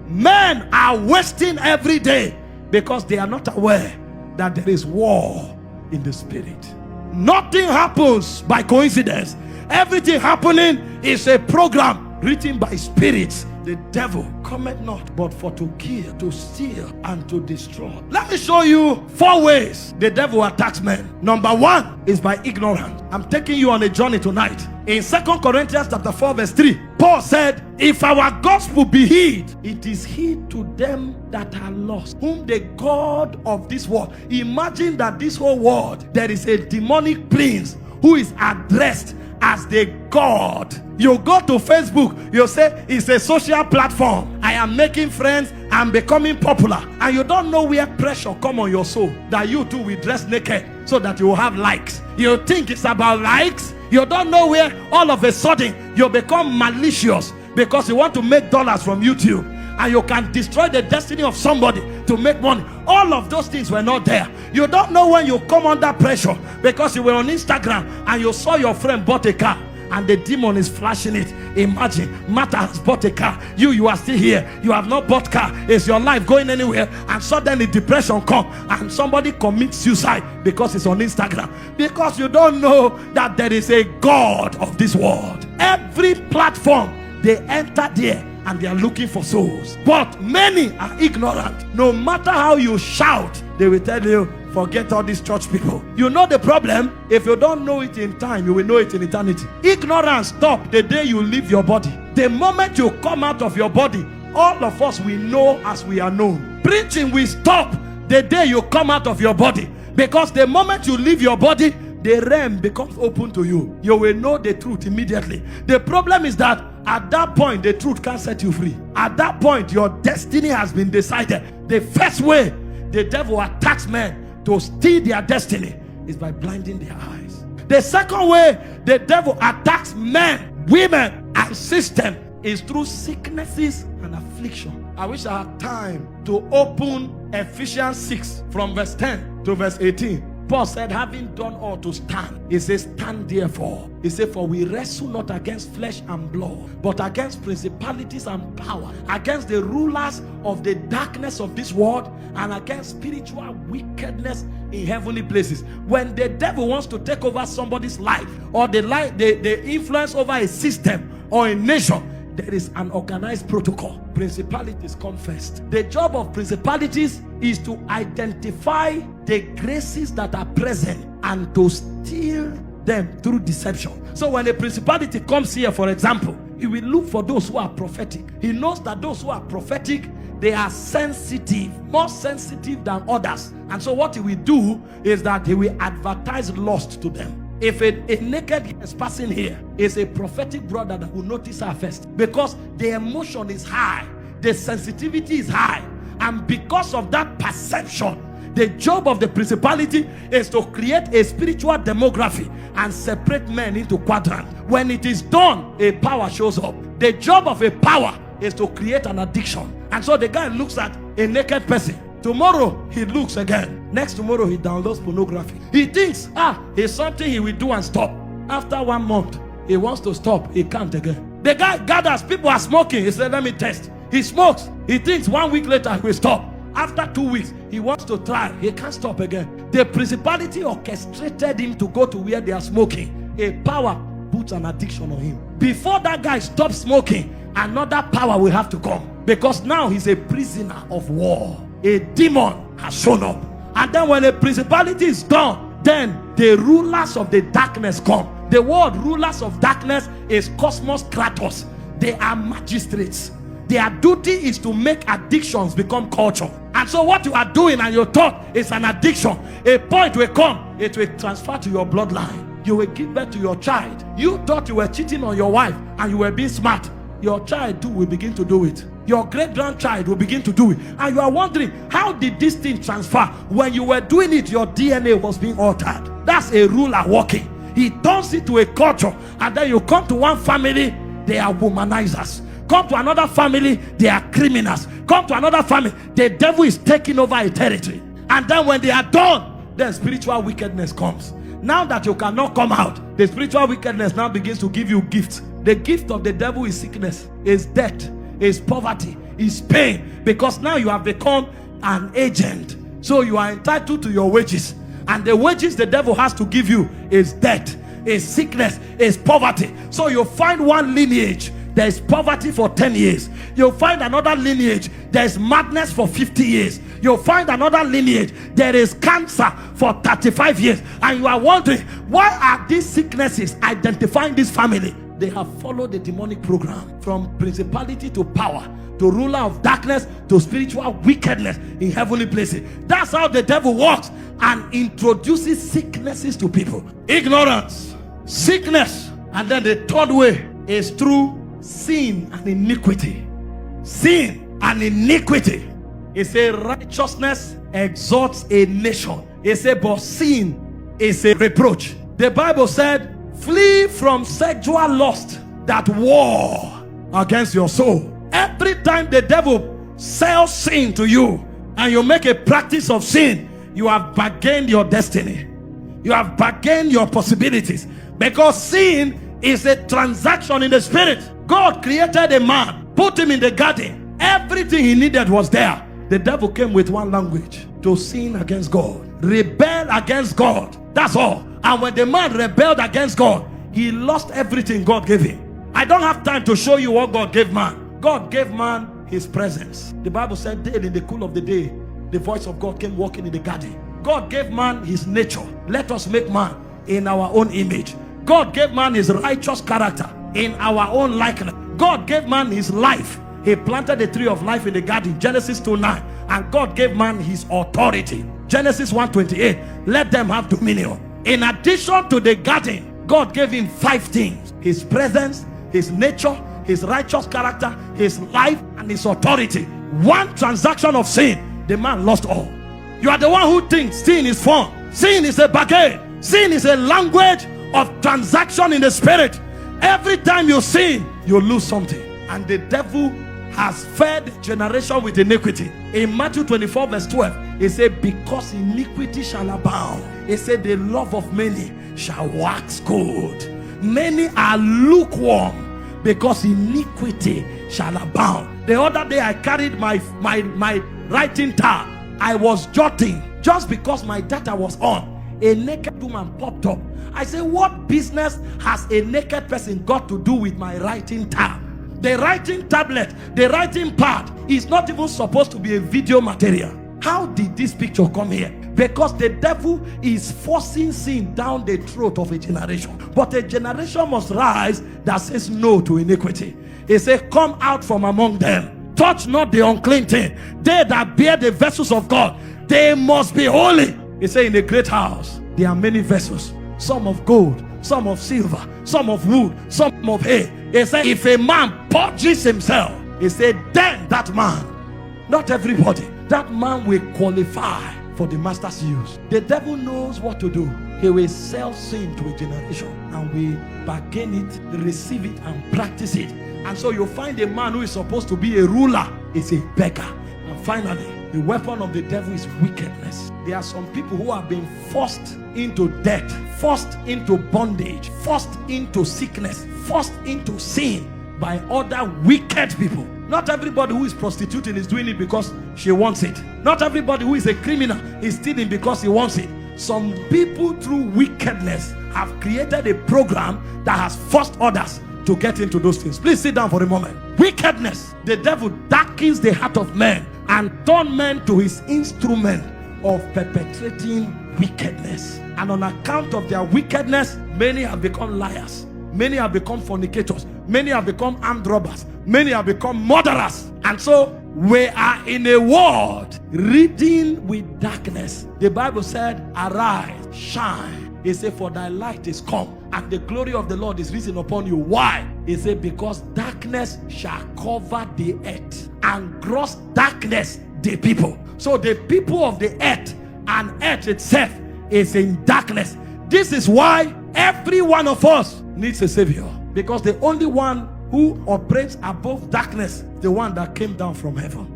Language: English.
Men are wasting every day because they are not aware that there is war in the spirit. Nothing happens by coincidence. Everything happening is a program written by spirits. The devil cometh not but for to kill, to steal, and to destroy. Let me show you 4 ways the devil attacks men. Number 1 is by ignorance. I'm taking you on a journey tonight. In 2 Corinthians chapter 4 verse 3, Paul said, if our gospel be hid, it is hid to them that are lost, whom the God of this world. Imagine that this whole world, there is a demonic prince who is addressed as the God. You go to Facebook, you say it's a social platform. I am making friends, I'm becoming popular, and you don't know where pressure come on your soul that you too will dress naked so that you will have likes. You think it's about likes. You don't know where all of a sudden you become malicious because you want to make dollars from YouTube, and you can destroy the destiny of somebody to make money. All of those things were not there. You don't know when you come under pressure because you were on Instagram and you saw your friend bought a car and the demon is flashing it. Imagine, Martha has bought a car. You are still here. You have not bought car. Is your life going anywhere? And suddenly depression comes and somebody commits suicide because it's on Instagram. Because you don't know that there is a God of this world. Every platform, they enter there and they are looking for souls. But many are ignorant. No matter how you shout, they will tell you, forget all these church people. You know the problem? If you don't know it in time, you will know it in eternity. Ignorance stops the day you leave your body. The moment you come out of your body, all of us will know as we are known. Preaching will stop the day you come out of your body. Because the moment you leave your body, the realm becomes open to you. You will know the truth immediately. The problem is that at that point, the truth can't set you free. At that point, your destiny has been decided. The first way the devil attacks men to steal their destiny is by blinding their eyes. The second way the devil attacks men, women, and system is through sicknesses and affliction. I wish I had time to open Ephesians 6 from verse 10 to verse 18. Paul said, having done all to stand, he says, stand therefore. He said, for we wrestle not against flesh and blood, but against principalities and power, against the rulers of the darkness of this world, and against spiritual wickedness in heavenly places. When the devil wants to take over somebody's life, or the influence over a system or a nation, there is an organized protocol. Principalities come first. The job of principalities is to identify the graces that are present and to steal them through deception. So when a principality comes here, for example, he will look for those who are prophetic. He knows that those who are prophetic, they are sensitive, more sensitive than others. And so what he will do is that he will advertise lust to them. If a naked is passing here, it's a prophetic brother that will notice her first, because the emotion is high, the sensitivity is high, and because of that perception, the job of the principality is to create a spiritual demography and separate men into quadrants. When it is done, a power shows up. The job of a power is to create an addiction. And so the guy looks at a naked person. Tomorrow he looks again. Next tomorrow he downloads pornography. He thinks, it's something he will do and stop. After 1 month, he wants to stop. He can't again. The guy gathers, people are smoking. He said, let me test. He smokes. He thinks 1 week later he will stop. After 2 weeks, he wants to try. He can't stop again. The principality orchestrated him to go to where they are smoking. A power puts an addiction on him. Before that guy stops smoking, another power will have to come. Because now he's a prisoner of war. A demon has shown up. And then when a principality is done, then the rulers of the darkness come. The word rulers of darkness is Cosmos Kratos. They are magistrates. Their duty is to make addictions become culture. And so what you are doing and your thought is an addiction. A point will come, it will transfer to your bloodline. You will give birth to your child. You thought you were cheating on your wife and you were being smart. Your child too will begin to do it. Your great-grandchild will begin to do it. And you are wondering, how did this thing transfer? When you were doing it, your DNA was being altered. That's a ruler working. He turns it to a culture. And then you come to one family, they are womanizers. Come to another family, they are criminals. Come to another family, the devil is taking over a territory. And then when they are done, then spiritual wickedness comes. Now that you cannot come out, the spiritual wickedness now begins to give you gifts. The gift of the devil is sickness, is death, is poverty, is pain, because now you have become an agent. So you are entitled to your wages, and the wages the devil has to give you is death, is sickness, is poverty. So you find one lineage, there is poverty for 10 years. You'll find another lineage, there is madness for 50 years. You'll find another lineage, there is cancer for 35 years. And you are wondering, why are these sicknesses identifying this family? They have followed the demonic program, from principality to power, to ruler of darkness, to spiritual wickedness in heavenly places. That's how the devil works and introduces sicknesses to people. Ignorance, sickness, and then the third way is through sin and iniquity. Sin and iniquity. It says righteousness exalts a nation. It says, but sin is a reproach. The Bible said, flee from sexual lust that war against your soul. Every time the devil sells sin to you and you make a practice of sin, you have bargained your destiny. You have bargained your possibilities, because sin is a transaction in the spirit. God created a man, put him in the garden. Everything he needed was there. The devil came with one language: to sin against God, rebel against God. That's all. And when the man rebelled against God, he lost everything God gave him. I don't have time to show you what God gave man. God gave man his presence. The Bible said, then in the cool of the day, the voice of God came walking in the garden. God gave man his nature. Let us make man in our own image. God gave man his righteous character in our own likeness. God gave man his life. He planted the tree of life in the garden, Genesis 2:9. And God gave man his authority, Genesis 1:28. Let them have dominion. In addition to the garden, God gave him 5 things: his presence, his nature, his righteous character, his life, and his authority. One transaction of sin, the man lost all. You are the one who thinks sin is fun. Sin is a bargain. Sin is a language of transaction in the spirit. Every time you sin, you lose something. And the devil has fed generation with iniquity. In Matthew 24 verse 12, it said, because iniquity shall abound, it said, the love of many shall wax cold. Many are lukewarm, because iniquity shall abound. The other day I carried my writing tab. I was jotting. Just because my data was on, a naked woman popped up. I said, what business has a naked person got to do with my writing tab? The writing tablet, the writing pad is not even supposed to be a video material. How did this picture come here? Because the devil is forcing sin down the throat of a generation. But a generation must rise that says no to iniquity. He said, come out from among them. Touch not the unclean thing. They that bear the vessels of God, they must be holy. He said, in a great house there are many vessels, some of gold, some of silver, some of wood, some of hay. He said, if a man purges himself, he said, then that man, not everybody, that man will qualify for the master's use. The devil knows what to do. He will sell sin to a generation, and we bargain it, receive it, and practice it. And so you find a man who is supposed to be a ruler is a beggar. And finally, the weapon of the devil is wickedness. There are some people who have been forced into death, forced into bondage, forced into sickness, forced into sin by other wicked people. Not everybody who is prostituting is doing it because she wants it. Not everybody who is a criminal is stealing because he wants it. Some people through wickedness have created a program that has forced others to get into those things. Please sit down for a moment. Wickedness. The devil darkens the heart of men and turn men to his instrument of perpetrating wickedness. And on account of their wickedness, many have become liars. Many have become fornicators. Many have become armed robbers. Many have become murderers. And so we are in a world ridden with darkness. The Bible said, arise, shine. He said, for thy light is come, and the glory of the Lord is risen upon you. Why? He said, because darkness shall cover the earth, and gross darkness the people. So the people of the earth and earth itself is in darkness. This is why every one of us needs a savior, because the only one who operates above darkness, the one that came down from heaven.